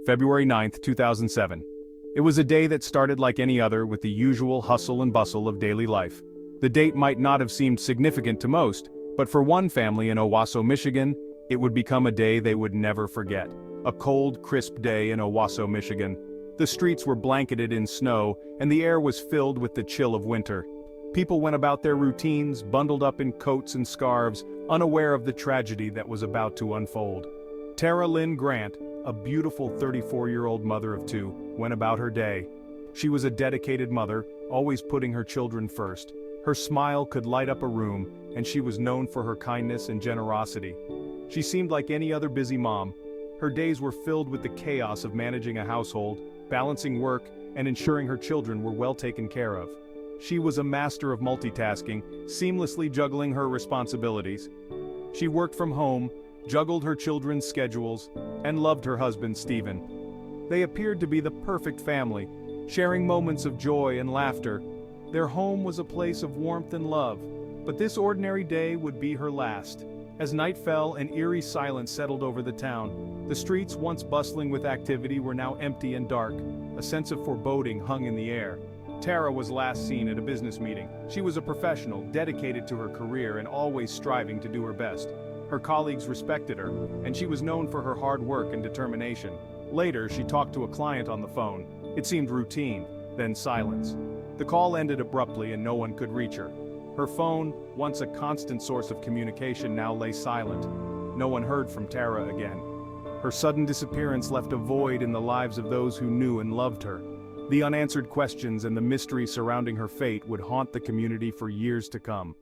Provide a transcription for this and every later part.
February 9, 2007. It was a day that started like any other with the usual hustle and bustle of daily life. The date might not have seemed significant to most, but for one family in Owasso, Michigan, it would become a day they would never forget. A cold, crisp day in Owasso, Michigan. The streets were blanketed in snow, and the air was filled with the chill of winter. People went about their routines, bundled up in coats and scarves, unaware of the tragedy that was about to unfold. Tara Lynn Grant, a beautiful 34-year-old mother of two, went about her day. She was a dedicated mother, always putting her children first. Her smile could light up a room, and she was known for her kindness and generosity. She seemed like any other busy mom. Her days were filled with the chaos of managing a household, balancing work, and ensuring her children were well taken care of. She was a master of multitasking, seamlessly juggling her responsibilities. She worked from home, juggled her children's schedules, and loved her husband, Stephen. They appeared to be the perfect family, sharing moments of joy and laughter. Their home was a place of warmth and love, but this ordinary day would be her last. As night fell, an eerie silence settled over the town. The streets, once bustling with activity, were now empty and dark. A sense of foreboding hung in the air. Tara was last seen at a business meeting. She was a professional, dedicated to her career and always striving to do her best. Her colleagues respected her, and she was known for her hard work and determination. Later, she talked to a client on the phone. It seemed routine, then silence. The call ended abruptly and no one could reach her. Her phone, once a constant source of communication, now lay silent. No one heard from Tara again. Her sudden disappearance left a void in the lives of those who knew and loved her. The unanswered questions and the mystery surrounding her fate would haunt the community for years to come.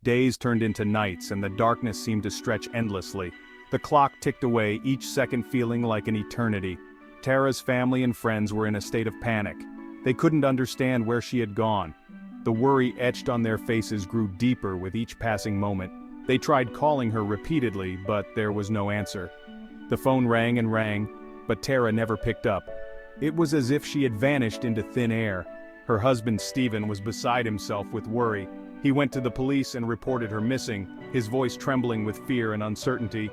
Days turned into nights and the darkness seemed to stretch endlessly. The clock ticked away, each second feeling like an eternity. Tara's family and friends were in a state of panic. They couldn't understand where she had gone. The worry etched on their faces grew deeper with each passing moment. They tried calling her repeatedly, but there was no answer. The phone rang and rang, but Tara never picked up. It was as if she had vanished into thin air. Her husband Stephen was beside himself with worry. He went to the police and reported her missing, his voice trembling with fear and uncertainty.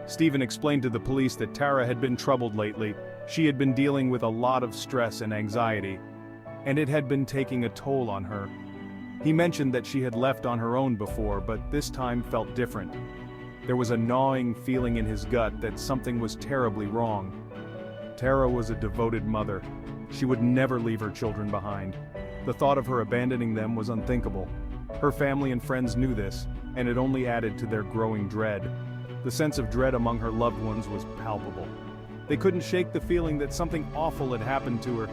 Stephen explained to the police that Tara had been troubled lately. She had been dealing with a lot of stress and anxiety, and it had been taking a toll on her. He mentioned that she had left on her own before, but this time felt different. There was a gnawing feeling in his gut that something was terribly wrong. Tara was a devoted mother. She would never leave her children behind. The thought of her abandoning them was unthinkable. Her family and friends knew this, and it only added to their growing dread. The sense of dread among her loved ones was palpable. They couldn't shake the feeling that something awful had happened to her.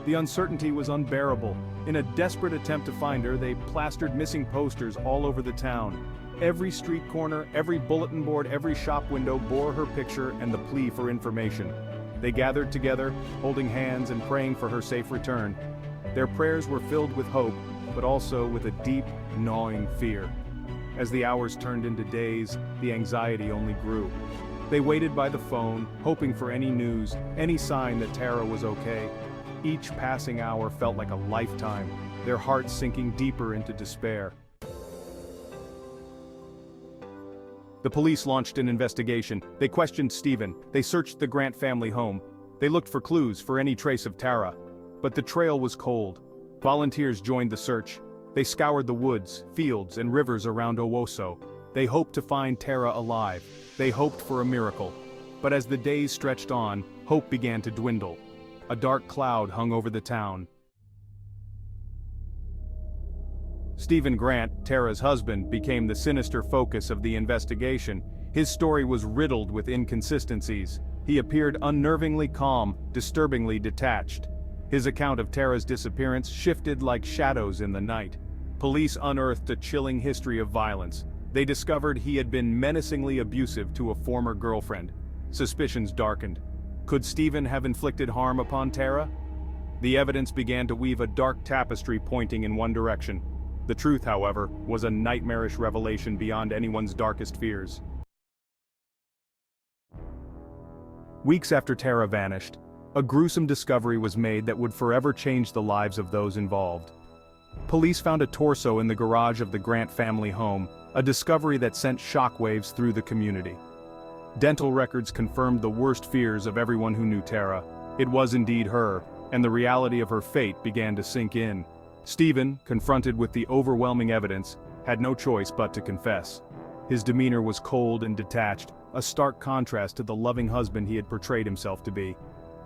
The uncertainty was unbearable. In a desperate attempt to find her, they plastered missing posters all over the town. Every street corner, every bulletin board, every shop window bore her picture and the plea for information. They gathered together, holding hands and praying for her safe return. Their prayers were filled with hope, but also with a deep, gnawing fear. As the hours turned into days, the anxiety only grew. They waited by the phone, hoping for any news, any sign that Tara was okay. Each passing hour felt like a lifetime, their hearts sinking deeper into despair. The police launched an investigation. They questioned Stephen. They searched the Grant family home. They looked for clues, for any trace of Tara. But the trail was cold. Volunteers joined the search. They scoured the woods, fields, and rivers around Owasso. They hoped to find Tara alive. They hoped for a miracle. But as the days stretched on, hope began to dwindle. A dark cloud hung over the town. Stephen Grant, Tara's husband, became the sinister focus of the investigation. His story was riddled with inconsistencies. He appeared unnervingly calm, disturbingly detached. His account of Tara's disappearance shifted like shadows in the night. Police unearthed a chilling history of violence. They discovered he had been menacingly abusive to a former girlfriend. Suspicions darkened. Could Stephen have inflicted harm upon Tara? The evidence began to weave a dark tapestry pointing in one direction. The truth, however, was a nightmarish revelation beyond anyone's darkest fears. Weeks after Tara vanished, a gruesome discovery was made that would forever change the lives of those involved. Police found a torso in the garage of the Grant family home, a discovery that sent shockwaves through the community. Dental records confirmed the worst fears of everyone who knew Tara. It was indeed her, and the reality of her fate began to sink in. Stephen, confronted with the overwhelming evidence, had no choice but to confess. His demeanor was cold and detached, a stark contrast to the loving husband he had portrayed himself to be.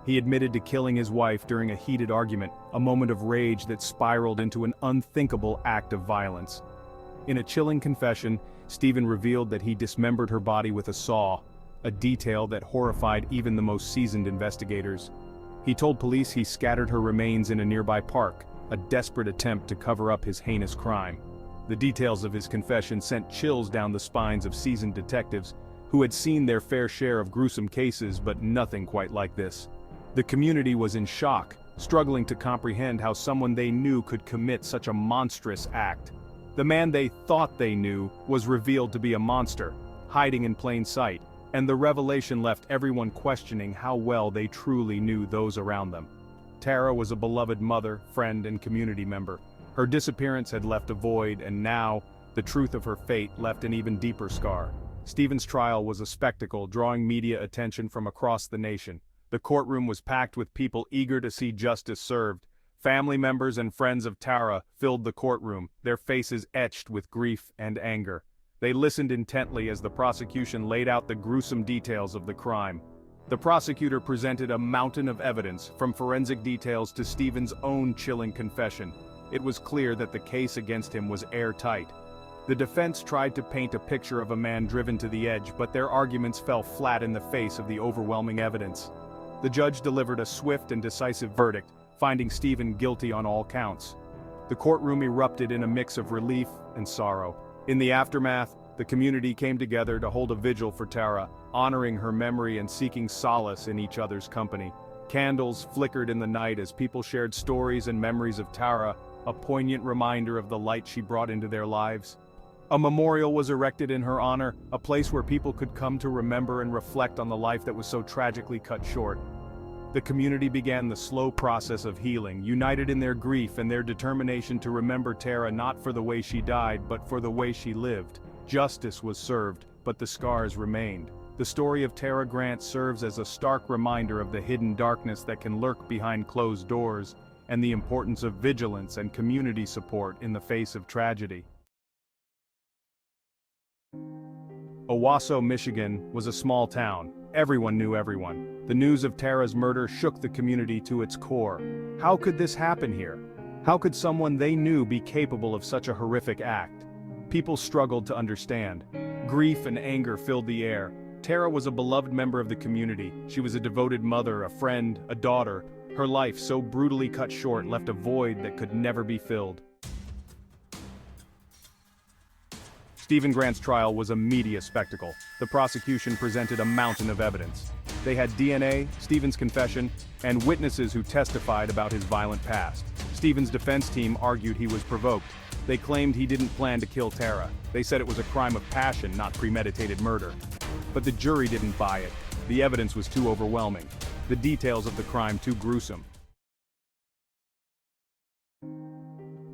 He admitted to killing his wife during a heated argument, a moment of rage that spiraled into an unthinkable act of violence. In a chilling confession, Stephen revealed that he dismembered her body with a saw, a detail that horrified even the most seasoned investigators. He told police he scattered her remains in a nearby park, a desperate attempt to cover up his heinous crime. The details of his confession sent chills down the spines of seasoned detectives who had seen their fair share of gruesome cases, but nothing quite like this. The community was in shock, struggling to comprehend how someone they knew could commit such a monstrous act. The man they thought they knew was revealed to be a monster, hiding in plain sight, and the revelation left everyone questioning how well they truly knew those around them. Tara was a beloved mother, friend, and community member. Her disappearance had left a void, and now, the truth of her fate left an even deeper scar. Stephen's trial was a spectacle, drawing media attention from across the nation. The courtroom was packed with people eager to see justice served. Family members and friends of Tara filled the courtroom, their faces etched with grief and anger. They listened intently as the prosecution laid out the gruesome details of the crime. The prosecutor presented a mountain of evidence, from forensic details to Stephen's own chilling confession. It was clear that the case against him was airtight. The defense tried to paint a picture of a man driven to the edge, but their arguments fell flat in the face of the overwhelming evidence. The judge delivered a swift and decisive verdict, finding Stephen guilty on all counts. The courtroom erupted in a mix of relief and sorrow. In the aftermath, the community came together to hold a vigil for Tara, honoring her memory and seeking solace in each other's company. Candles flickered in the night as people shared stories and memories of Tara, a poignant reminder of the light she brought into their lives. A memorial was erected in her honor, a place where people could come to remember and reflect on the life that was so tragically cut short. The community began the slow process of healing, united in their grief and their determination to remember Tara not for the way she died, but for the way she lived. Justice was served, but the scars remained. The story of Tara Grant serves as a stark reminder of the hidden darkness that can lurk behind closed doors, and the importance of vigilance and community support in the face of tragedy. Owasso, Michigan, was a small town. Everyone knew everyone. The news of Tara's murder shook the community to its core. How could this happen here? How could someone they knew be capable of such a horrific act? People struggled to understand. Grief and anger filled the air. Tara was a beloved member of the community. She was a devoted mother, a friend, a daughter. Her life, so brutally cut short, left a void that could never be filled. Stephen Grant's trial was a media spectacle. The prosecution presented a mountain of evidence. They had DNA, Stephen's confession, and witnesses who testified about his violent past. Stephen's defense team argued he was provoked. They claimed he didn't plan to kill Tara. They said it was a crime of passion, not premeditated murder. But the jury didn't buy it. The evidence was too overwhelming. The details of the crime too gruesome.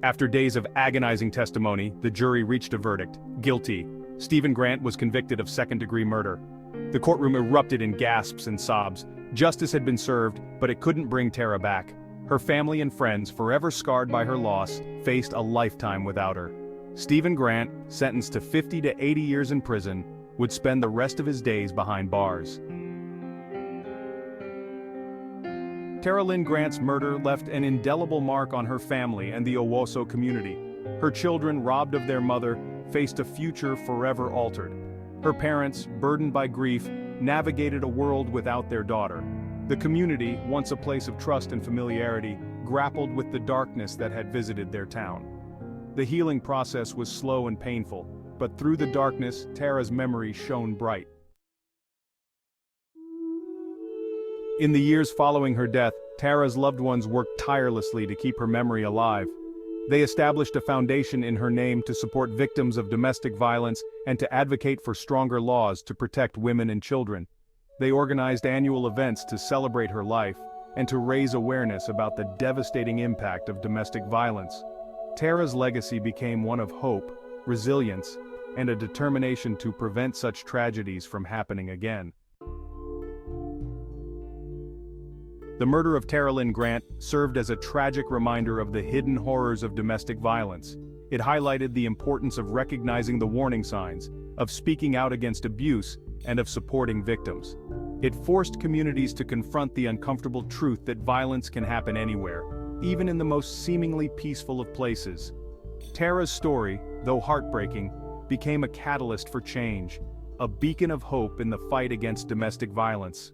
After days of agonizing testimony, the jury reached a verdict: guilty. Stephen Grant was convicted of second-degree murder. The courtroom erupted in gasps and sobs. Justice had been served, but it couldn't bring Tara back. Her family and friends, forever scarred by her loss, faced a lifetime without her. Stephen Grant, sentenced to 50 to 80 years in prison, would spend the rest of his days behind bars. Tara Lynn Grant's murder left an indelible mark on her family and the Owasso community. Her children, robbed of their mother, faced a future forever altered. Her parents, burdened by grief, navigated a world without their daughter. The community, once a place of trust and familiarity, grappled with the darkness that had visited their town. The healing process was slow and painful, but through the darkness, Tara's memory shone bright. In the years following her death, Tara's loved ones worked tirelessly to keep her memory alive. They established a foundation in her name to support victims of domestic violence and to advocate for stronger laws to protect women and children. They organized annual events to celebrate her life and to raise awareness about the devastating impact of domestic violence. Tara's legacy became one of hope, resilience, and a determination to prevent such tragedies from happening again. The murder of Tara Lynn Grant served as a tragic reminder of the hidden horrors of domestic violence. It highlighted the importance of recognizing the warning signs, of speaking out against abuse, and of supporting victims. It forced communities to confront the uncomfortable truth that violence can happen anywhere, even in the most seemingly peaceful of places. Tara's story, though heartbreaking, became a catalyst for change, a beacon of hope in the fight against domestic violence.